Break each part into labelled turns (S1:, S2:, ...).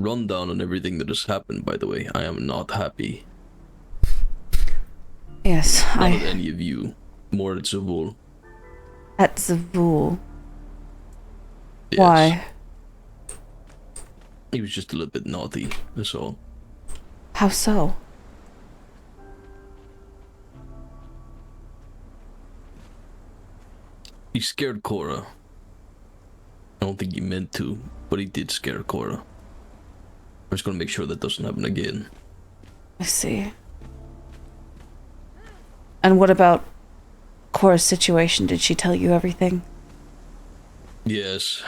S1: rundown on everything that has happened, by the way. I am not happy.
S2: Yes,
S1: Not at any of you. More at Zavul.
S2: At Zavul.
S1: Yes.
S2: Why?
S1: He was just a little bit naughty, that's all.
S2: How so?
S1: He scared Cora. I don't think he meant to, but he did scare Cora. I'm just gonna make sure that doesn't happen again.
S2: I see. And what about Cora's situation? Did she tell you everything?
S1: Yes.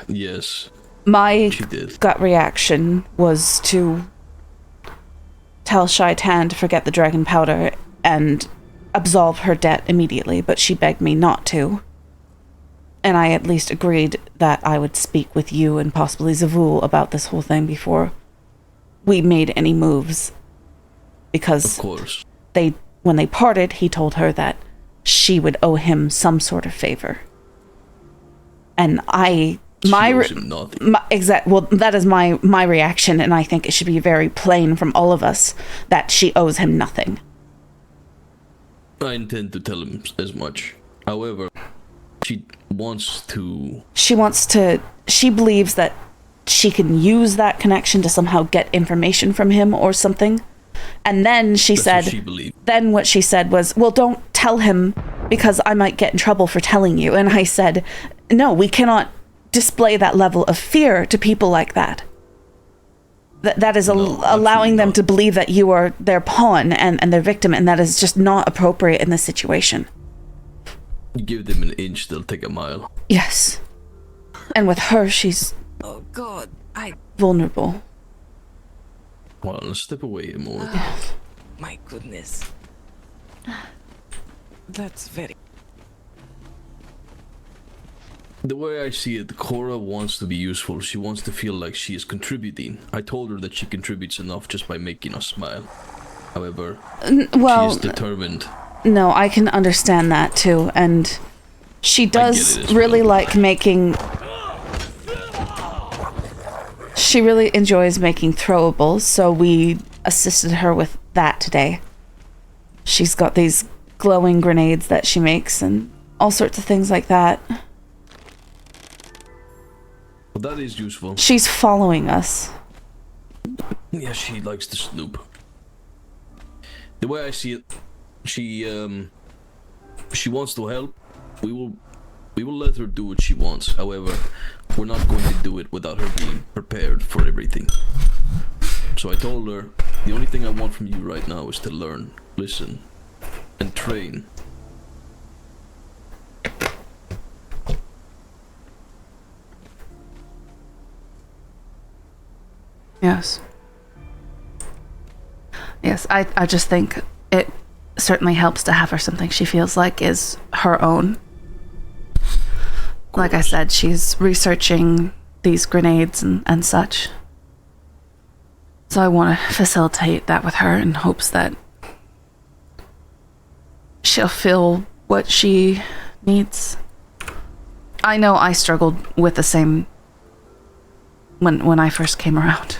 S1: Yes.
S2: My
S1: She did.
S2: gut reaction was to tell Shaitan to forget the dragon powder and absolve her debt immediately, but she begged me not to. And I at least agreed that I would speak with you and possibly Zavul about this whole thing before we made any moves. Because
S1: Of course.
S2: when they parted, he told her that she would owe him some sort of favor. And that is my reaction, and I think it should be very plain from all of us that she owes him nothing.
S1: I intend to tell him as much. However, she
S2: believes that she can use that connection to somehow get information from him or something. And then what she said was, well, don't tell him because I might get in trouble for telling you. And I said, no, we cannot display that level of fear to people like that. That is allowing them to believe that you are their pawn and their victim, and that is just not appropriate in this situation.
S1: You give them an inch, they'll take a mile.
S2: Yes. And with her, she's...
S3: Oh God,
S2: vulnerable.
S1: Well, let's step away a moment.
S3: My goodness. That's very...
S1: The way I see it, Cora wants to be useful. She wants to feel like she is contributing. I told her that she contributes enough just by making us smile. However, she is determined.
S2: No, I can understand that too, and she does really like making... She really enjoys making throwables, so we assisted her with that today. She's got these glowing grenades that she makes and all sorts of things like that.
S1: Well, that is useful.
S2: She's following us.
S1: Yeah, she likes to snoop. The way I see it, she wants to help. We will let her do what she wants. However, we're not going to do it without her being prepared for everything. So I told her, the only thing I want from you right now is to learn, listen, and train.
S2: Yes. Yes, I just think it certainly helps to have her something she feels like is her own. Like I said, she's researching these grenades and such. So I want to facilitate that with her in hopes that she'll feel what she needs. I know I struggled with the same when I first came around.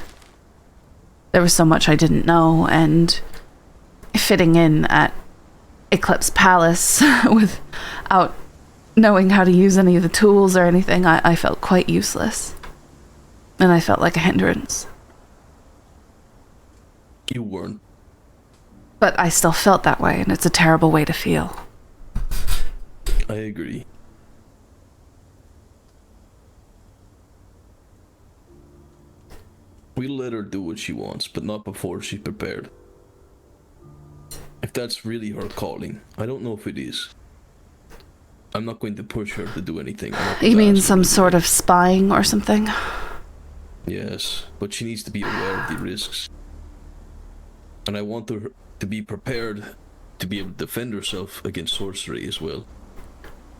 S2: There was so much I didn't know, and fitting in at Eclipse Palace without knowing how to use any of the tools or anything, I felt quite useless. And I felt like a hindrance.
S1: You weren't.
S2: But I still felt that way, and it's a terrible way to feel.
S1: I agree. We'll let her do what she wants, but not before she's prepared. If that's really her calling, I don't know if it is. I'm not going to push her to do anything.
S2: You mean some sort of spying or something?
S1: Yes, but she needs to be aware of the risks. And I want her to be prepared to be able to defend herself against sorcery as well.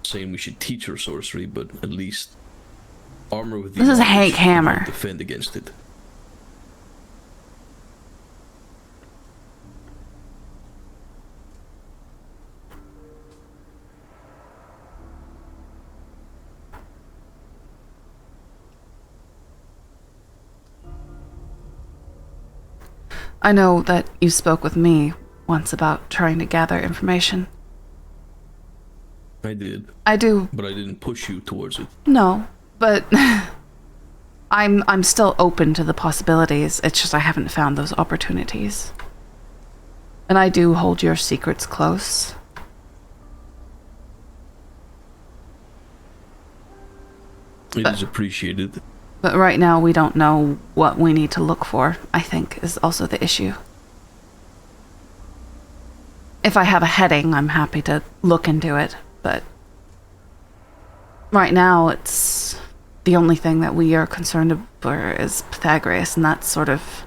S1: Saying we should teach her sorcery, but at least armor with the
S2: This is Hank Hammer.
S1: Defend against it.
S2: I know that you spoke with me once about trying to gather information.
S1: I did.
S2: I do.
S1: But I didn't push you towards it.
S2: No, but I'm still open to the possibilities. It's just I haven't found those opportunities. And I do hold your secrets close.
S1: It is appreciated.
S2: But right now we don't know what we need to look for, I think, is also the issue. If I have a heading, I'm happy to look into it, but right now it's the only thing that we are concerned about is Pythagoras, and that's sort of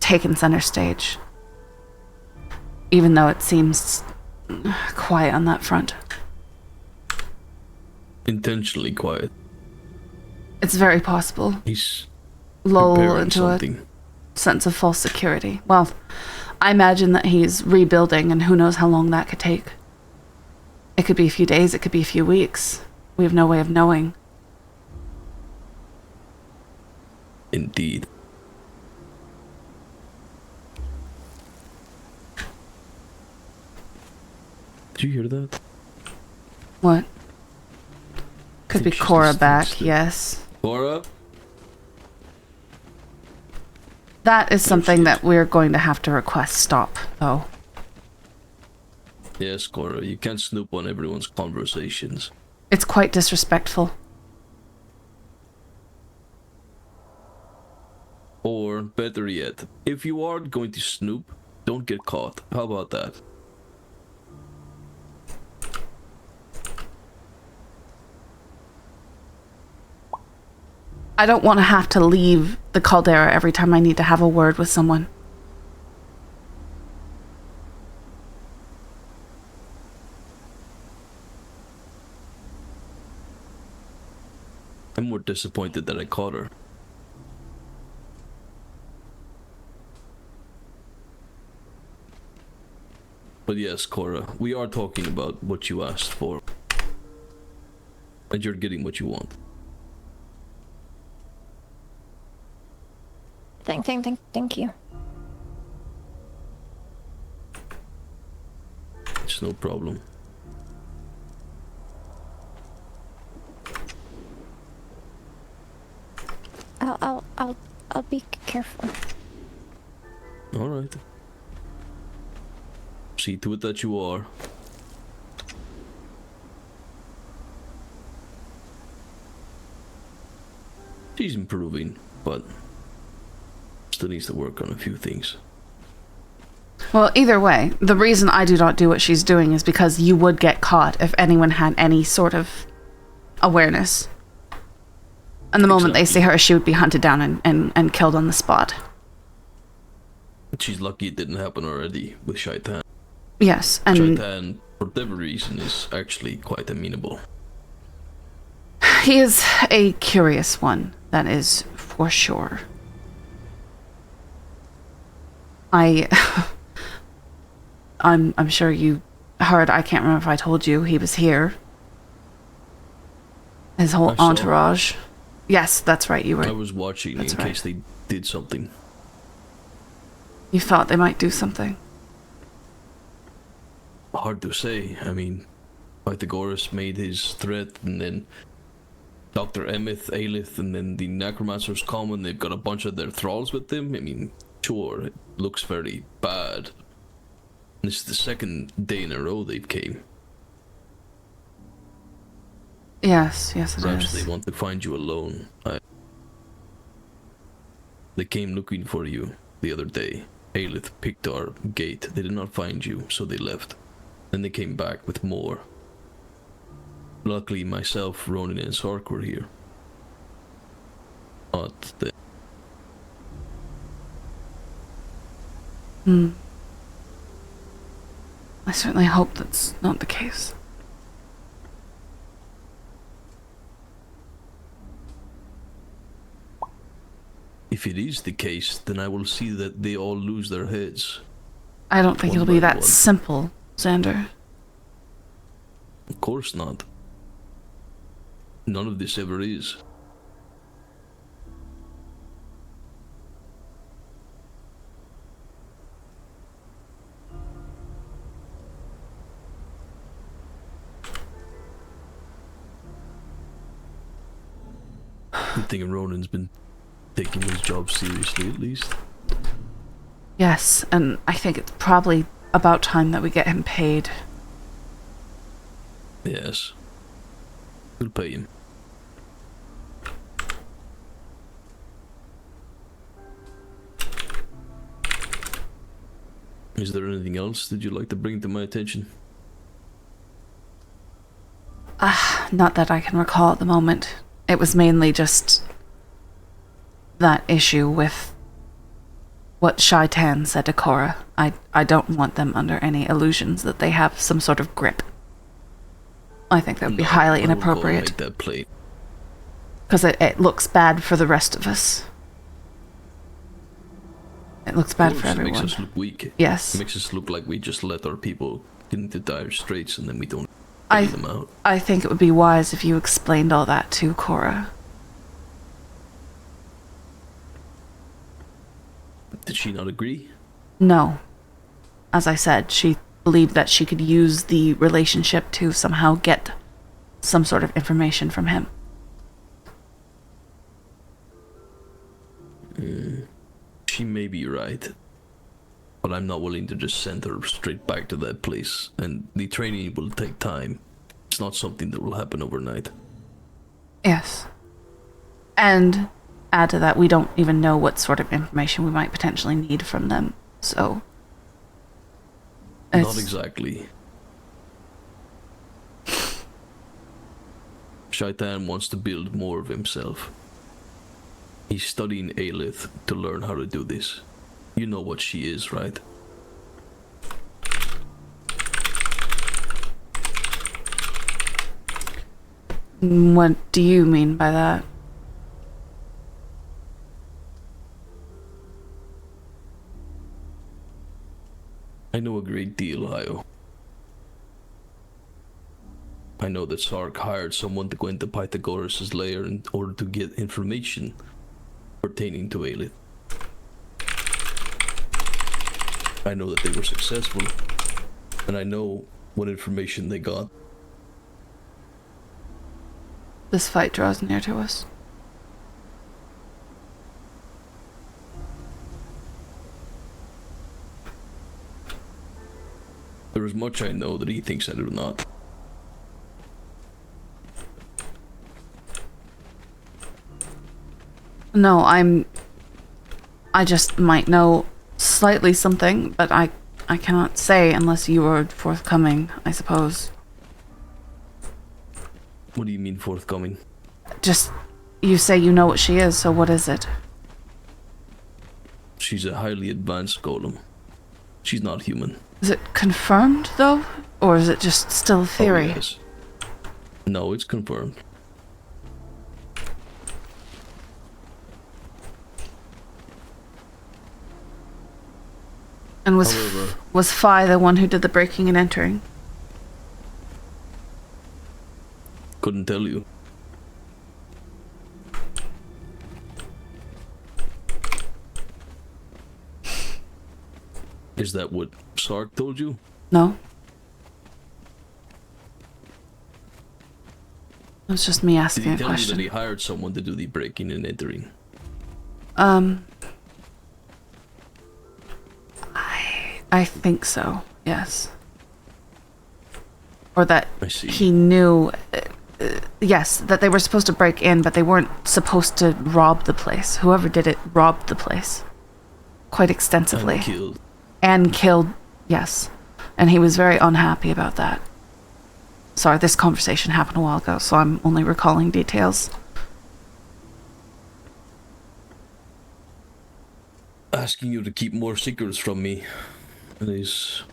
S2: taken center stage. Even though it seems quiet on that front.
S1: Intentionally quiet.
S2: It's very possible.
S1: He's
S2: lull
S1: preparing
S2: into
S1: something.
S2: a sense of false security. Well, I imagine that he's rebuilding, and who knows how long that could take. It could be a few days, it could be a few weeks. We have no way of knowing.
S1: Indeed. Did you hear that?
S2: What? Could be
S1: think she's
S2: Cora
S1: just
S2: back,
S1: texted.
S2: yes.
S1: Cora?
S2: That is something that we're going to have to request stop, though.
S1: Yes, Cora, you can't snoop on everyone's conversations.
S2: It's quite disrespectful.
S1: Or, better yet, if you are going to snoop, don't get caught. How about that?
S2: I don't want to have to leave the caldera every time I need to have a word with someone.
S1: I'm more disappointed that I caught her. But yes, Cora, we are talking about what you asked for. And you're getting what you want.
S4: Thank you.
S1: It's no problem.
S4: I'll be careful.
S1: Alright. See to it that you are. She's improving, but still needs to work on a few things.
S2: Well, either way, the reason I do not do what she's doing is because you would get caught if anyone had any sort of awareness. And the moment they see her, she would be hunted down and killed on the spot.
S1: She's lucky it didn't happen already with Shaitan.
S2: Yes, and
S1: Shaitan, for whatever reason, is actually quite amenable.
S2: he is a curious one, that is for sure. I'm sure you heard, I can't remember if I told you, he was here. His whole entourage. Yes, that's right, you were.
S1: I was watching in case they did something.
S2: You thought they might do something?
S1: Hard to say. I mean, Pythagoras made his threat, and then Dr. Emeth, Aelith, and then the necromancers come, and they've got a bunch of their thralls with them. I mean, sure, it looks very bad. This is the second day in a row they've came.
S2: Yes, it
S1: Perhaps
S2: is.
S1: they want to find you alone. They came looking for you the other day. Aelith picked our gate. They did not find you, so they left. Then they came back with more. Luckily, myself, Ronan, and Sark were here. But they...
S2: I certainly hope that's not the case.
S1: If it is the case, then I will see that they all lose their heads.
S2: I don't think
S1: One
S2: it'll be
S1: by
S2: that
S1: one.
S2: simple, Xander.
S1: Of course not. None of this ever is. Good thing Ronan's been taking his job seriously, at least.
S2: Yes, and I think it's probably about time that we get him paid.
S1: Yes. We'll pay him. Is there anything else that you'd like to bring to my attention?
S2: Not that I can recall at the moment. It was mainly just that issue with what Shaitan said to Korra. I don't want them under any illusions that they have some sort of grip. I think that would be highly inappropriate.
S1: Make that play.
S2: Because it looks bad for the rest of us. It looks bad for everyone.
S1: It makes us look weak.
S2: Yes.
S1: It makes us look like we just let our people get into dire straits and then we don't bail them out.
S2: I think it would be wise if you explained all that to Korra.
S1: Did she not agree?
S2: No. As I said, she believed that she could use the relationship to somehow get some sort of information from him.
S1: She may be right, but I'm not willing to just send her straight back to that place, and the training will take time. It's not something that will happen overnight.
S2: Yes. And add to that, we don't even know what sort of information we might potentially need from them, so...
S1: Not exactly. Shaitan wants to build more of himself. He's studying Aelith to learn how to do this. You know what she is, right?
S2: What do you mean by that?
S1: I know a great deal, Hayo. I know that Sark hired someone to go into Pythagoras' lair in order to get information pertaining to Aelith. I know that they were successful, and I know what information they got.
S2: This fight draws near to us.
S1: There is much I know that he thinks I do not.
S2: No, I just might know slightly something, but I cannot say unless you are forthcoming, I suppose.
S1: What do you mean forthcoming?
S2: Just, you say you know what she is, so what is it?
S1: She's a highly advanced golem. She's not human.
S2: Is it confirmed, though? Or is it just still a theory?
S1: Oh, yes. No, it's confirmed.
S2: And
S1: However,
S2: was Fi the one who did the breaking and entering?
S1: couldn't tell you. Is that what Sark told you?
S2: No. It was just me asking a
S1: Did he tell you that
S2: question.
S1: he hired someone to do the breaking and entering?
S2: I think so, yes. Or that
S1: I see.
S2: he knew, yes, that they were supposed to break in, but they weren't supposed to rob the place. Whoever did it robbed the place. Quite extensively.
S1: And killed.
S2: And killed, yes. And he was very unhappy about that. Sorry, this conversation happened a while ago, so I'm only recalling details.
S1: Asking you to keep more secrets from me is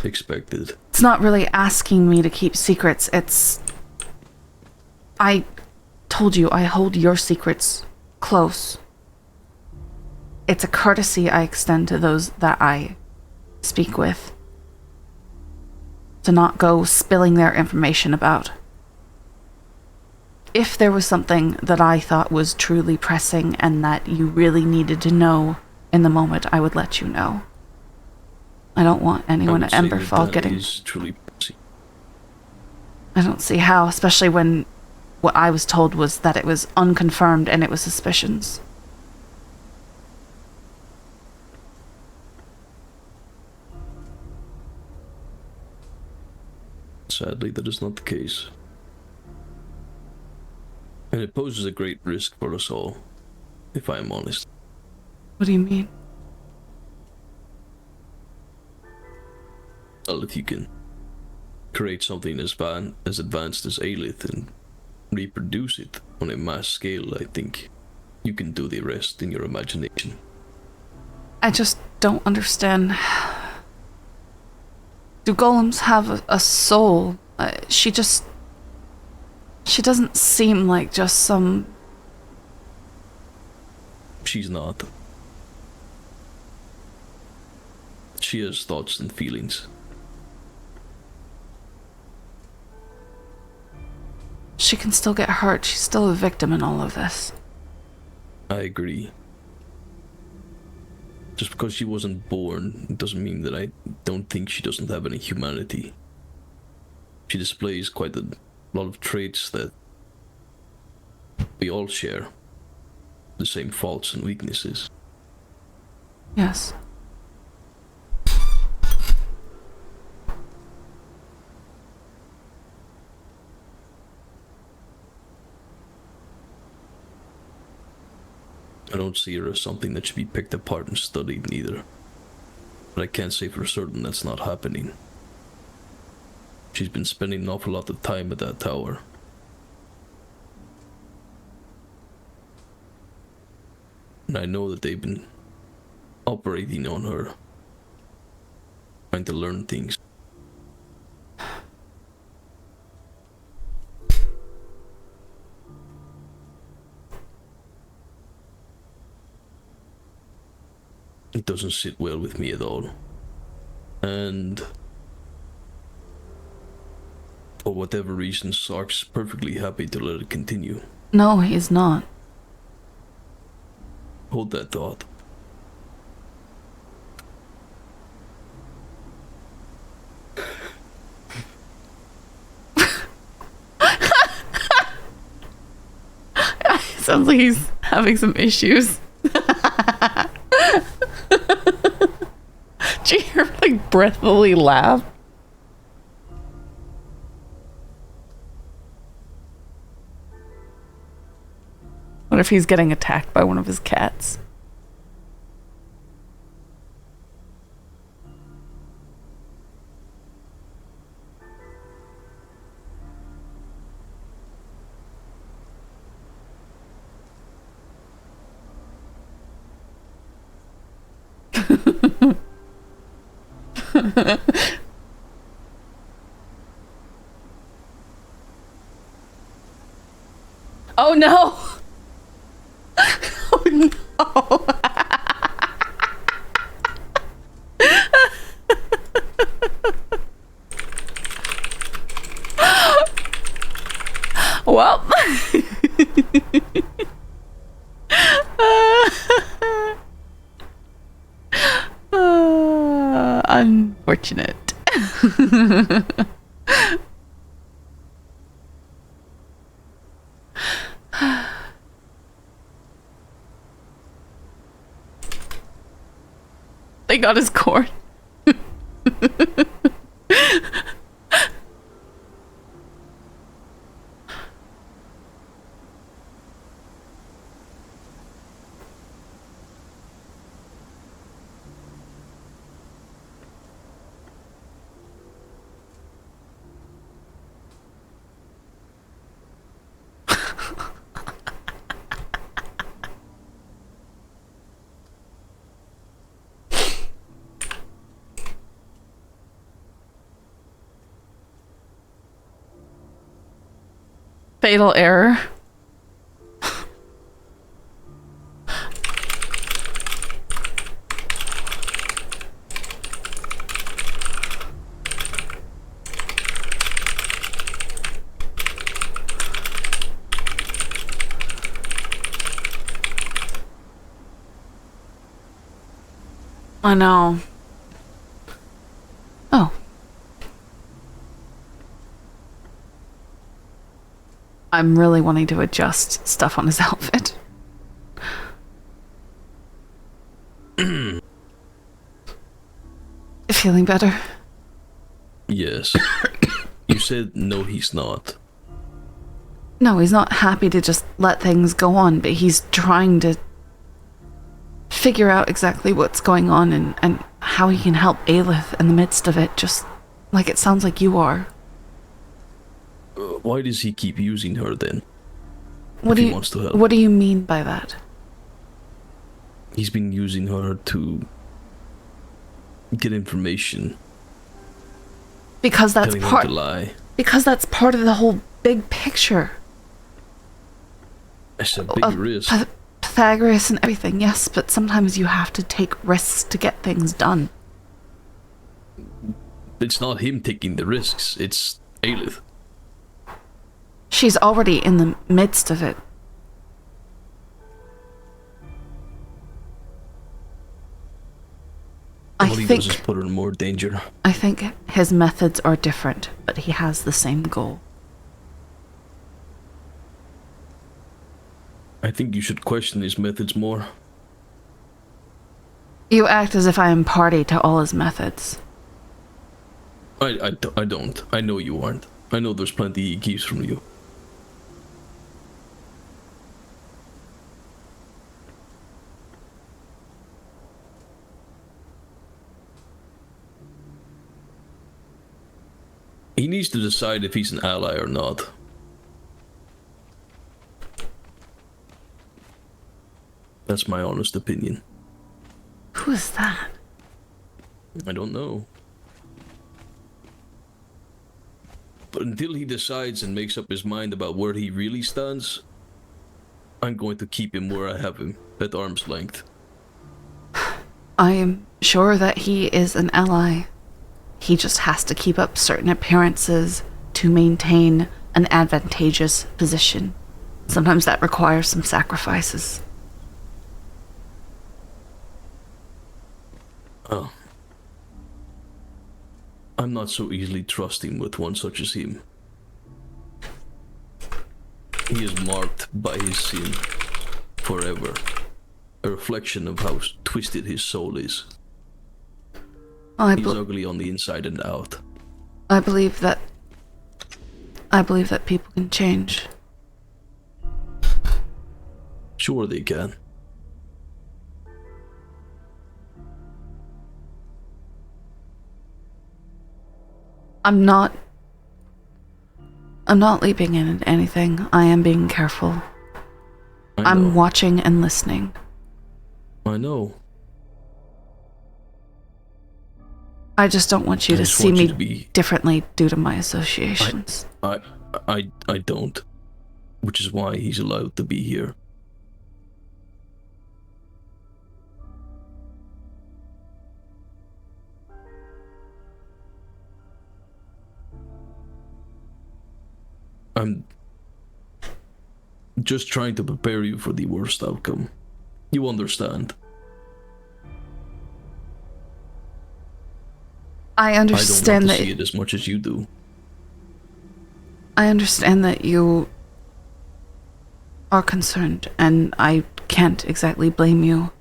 S1: expected.
S2: It's not really asking me to keep secrets, it's... I told you I hold your secrets close. It's a courtesy I extend to those that I speak with. To not go spilling their information about. If there was something that I thought was truly pressing and that you really needed to know in the moment, I would let you know. I don't want anyone at Emberfall getting...
S1: Is truly pressing.
S2: I don't see how, especially when what I was told was that it was unconfirmed and it was suspicions.
S1: Sadly, that is not the case. And it poses a great risk for us all, if I am honest.
S2: What do you mean?
S1: Well, if you can create something as advanced as Aelith and reproduce it on a mass scale, I think you can do the rest in your imagination.
S2: I just don't understand. Do golems have a soul? She doesn't seem like just some...
S1: She's not. She has thoughts and feelings.
S2: She can still get hurt. She's still a victim in all of this.
S1: I agree. Just because she wasn't born doesn't mean that I don't think she doesn't have any humanity. She displays quite a lot of traits that we all share. The same faults and weaknesses.
S2: Yes.
S1: I don't see her as something that should be picked apart and studied neither. But I can't say for certain that's not happening. She's been spending an awful lot of time at that tower. And I know that they've been operating on her, trying to learn things. It doesn't sit well with me at all. And for whatever reason, Sark's perfectly happy to let it continue.
S2: No, he's not.
S1: Hold that thought.
S2: Sounds like he's having some issues. Did you hear him, like, breathily laugh? What if he's getting attacked by one of his cats? Oh no! Oh no! Well, unfortunate. They got his cord. Fatal error. I know. Oh. I'm really wanting to adjust stuff on his outfit. Feeling better?
S1: Yes. You said no, he's not.
S2: No, he's not happy to just let things go on, but he's trying to figure out exactly what's going on and how he can help Aelith in the midst of it, just like it sounds like you are.
S1: Why does he keep using her then?
S2: What
S1: if he wants to help.
S2: What do you mean by that?
S1: He's been using her to get information.
S2: Because that's
S1: telling
S2: part.
S1: him to lie.
S2: Because that's part of the whole big picture.
S1: It's a big risk.
S2: Pythagoras and everything, yes, but sometimes you have to take risks to get things done.
S1: It's not him taking the risks, it's Aelith.
S2: She's already in the midst of it.
S1: All he does is put her in more danger.
S2: I think his methods are different, but he has the same goal.
S1: I think you should question his methods more.
S2: You act as if I am party to all his methods.
S1: I don't. I know you aren't. I know there's plenty he keeps from you. He needs to decide if he's an ally or not. That's my honest opinion.
S2: Who is that?
S1: I don't know. But until he decides and makes up his mind about where he really stands, I'm going to keep him where I have him, at arm's length.
S2: I am sure that he is an ally. He just has to keep up certain appearances to maintain an advantageous position. Sometimes that requires some sacrifices.
S1: Oh. I'm not so easily trusting with one such as him. He is marked by his sin forever. A reflection of how twisted his soul is. He's ugly on the inside and out.
S2: I believe that people can change.
S1: Sure they can.
S2: I'm not leaping in at anything. I am being careful. I'm watching and listening.
S1: I know.
S2: I just don't want you to see me differently due to my associations.
S1: I don't. Which is why he's allowed to be here. I'm just trying to prepare you for the worst outcome. You understand?
S2: I understand
S1: I don't want to see it as much as you do.
S2: I understand that you are concerned, and I can't exactly blame you.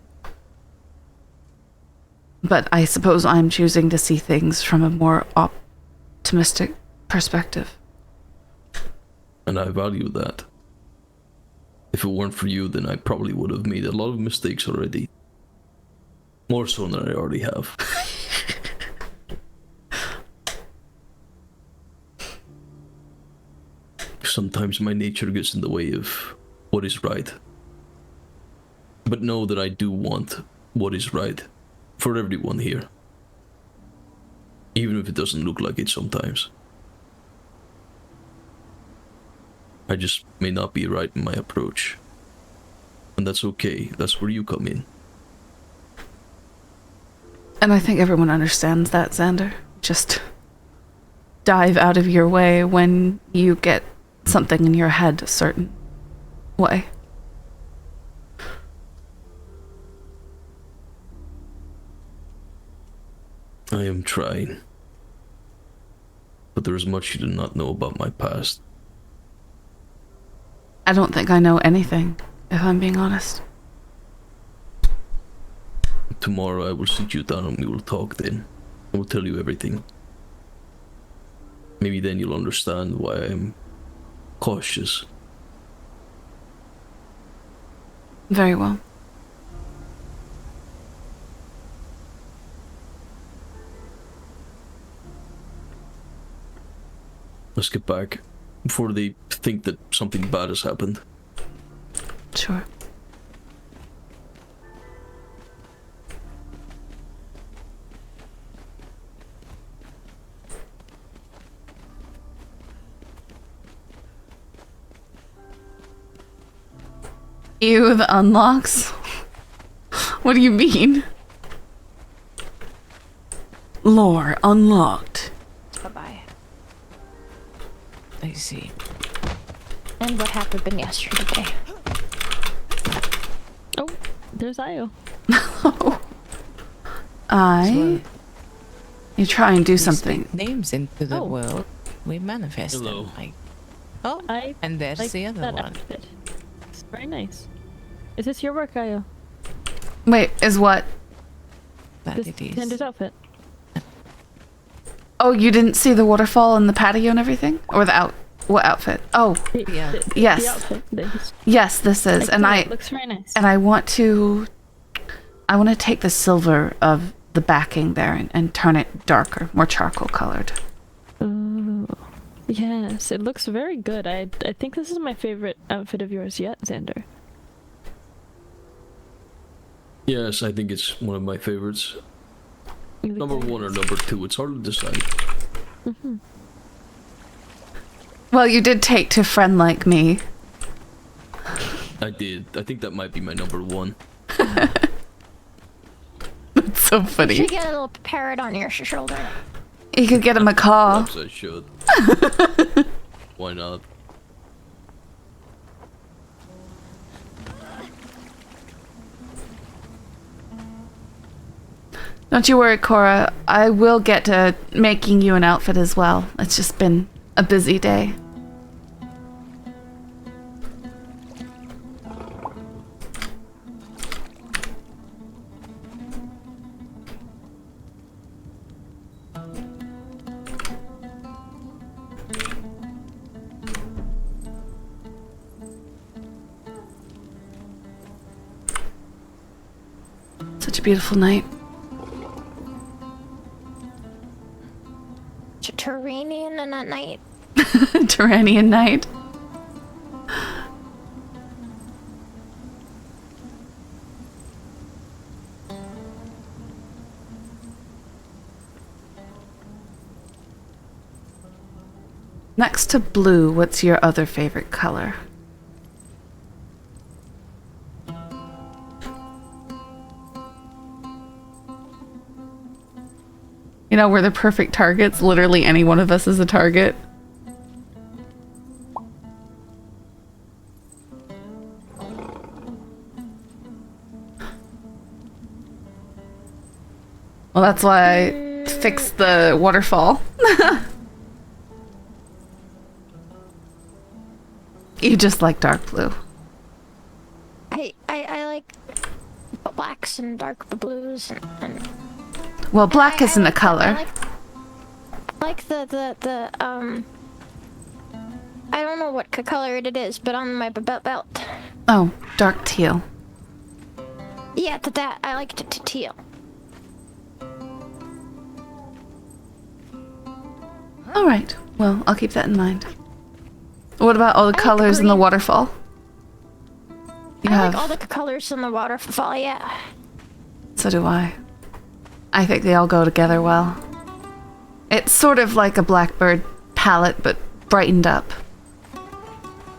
S2: But I suppose I'm choosing to see things from a more optimistic perspective.
S1: And I value that. If it weren't for you, then I probably would have made a lot of mistakes already. More so than I already have. Sometimes my nature gets in the way of what is right. But know that I do want what is right for everyone here. Even if it doesn't look like it sometimes. I just may not be right in my approach. And that's okay. That's where you come in.
S2: And I think everyone understands that, Xander. Just dive out of your way when you get something in your head a certain way.
S1: I am trying. But there is much you do not know about my past.
S2: I don't think I know anything, if I'm being honest.
S1: Tomorrow I will sit you down and we will talk then. I will tell you everything. Maybe then you'll understand why I'm cautious.
S2: Very well.
S1: Let's get back before they think that something bad has happened.
S2: Sure. Ew, the unlocks? What do you mean? Lore unlocked.
S4: Bye-bye.
S3: I see.
S4: And what happened yesterday?
S5: Oh, there's Io.
S2: You try and do
S3: We
S2: something.
S3: speak names into the
S5: Oh.
S3: world. We manifest
S1: Hello.
S3: them. Oh,
S5: I
S3: and there's
S5: like
S3: the other
S5: that
S3: one.
S5: outfit. It's very nice. Is this your work, Io?
S2: Wait, is what?
S3: That
S5: This
S3: it is.
S5: Tinder's outfit.
S2: Oh, you didn't see the waterfall and the patio and everything? Or the what outfit? Oh,
S3: Yeah.
S2: yes.
S5: The outfit.
S2: yes, this is. And
S5: it looks very nice.
S2: I want to take the silver of the backing there and turn it darker, more charcoal colored.
S5: Oh, yes, it looks very good. I think this is my favorite outfit of yours yet, Xander.
S1: Yes, I think it's one of my favorites.
S5: You look
S1: Number
S5: very
S1: 1 or
S5: nice.
S1: number 2, it's hard to decide.
S5: Mhm.
S2: Well, you did take to friend like me.
S1: I did. I think that might be my number 1.
S2: That's so
S4: You
S2: funny.
S4: should get a little parrot on your shoulder.
S2: You could get a macaw.
S1: Perhaps I should. Why not?
S2: Don't you worry, Cora. I will get to making you an outfit as well. It's just been a busy day. Such a beautiful night.
S4: It's a Turanian in at night.
S2: Turanian night. Next to blue, what's your other favorite color? You know, we're the perfect targets. Literally any one of us is a target. Well, that's why I fixed the waterfall. You just like dark blue.
S4: I like blacks and dark blues and
S2: Well, black
S4: I
S2: isn't a
S4: like
S2: color.
S4: I like the I don't know what color it is, but on my belt.
S2: Oh, dark teal.
S4: Yeah, that I like to teal.
S2: All right. Well, I'll keep that in mind. What about all the
S4: like
S2: colors in the
S4: green.
S2: waterfall? You
S4: I
S2: have.
S4: like all the colors in the waterfall. Yeah.
S2: So do I. I think they all go together well. It's sort of like a Blackbird palette, but brightened up.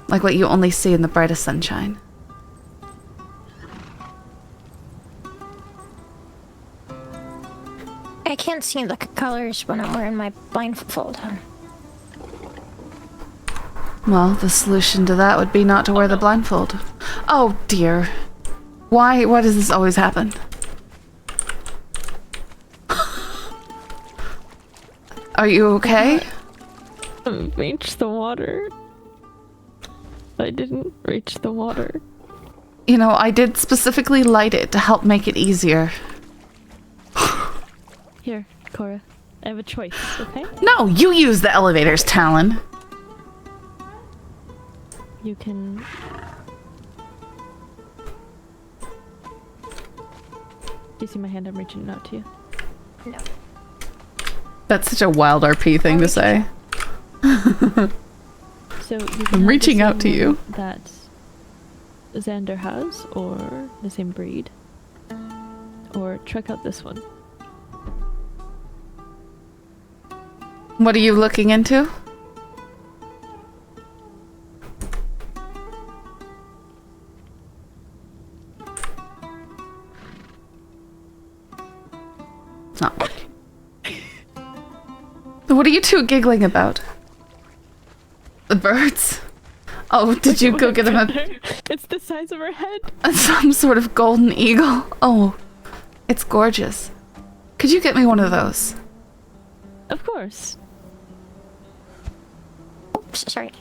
S2: Like what you only see in the brightest sunshine.
S4: I can't see the colors when I'm wearing my blindfold.
S2: Well, the solution to that would be not to wear the blindfold. Oh dear. Why does this always happen? Are you okay?
S5: Reach the water. I didn't reach the water.
S2: You know, I did specifically light it to help make it easier.
S5: Here, Cora. I have a choice, okay?
S2: No, you use the elevators, Talon.
S5: You can... Do you see my hand? I'm reaching out to you.
S4: No.
S2: That's such a wild RP thing to say.
S5: So you can
S2: I'm
S5: have the
S2: reaching out to
S5: same
S2: you.
S5: one that Xander has, or the same breed. Or check out this one.
S2: What are you looking into? It's not working. What are you two giggling about? The birds? Oh, did you go get them
S5: It's the size of her head.
S2: some sort of golden eagle? Oh, it's gorgeous. Could you get me one of those?
S5: Of course.
S4: Oops, sorry.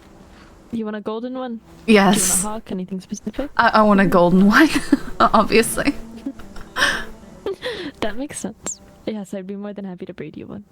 S5: You want a golden one? Do you want a
S2: Yes.
S5: hawk? Anything specific?
S2: I want a golden one, obviously.
S5: That makes sense. Yes, I'd be more than happy to breed you one.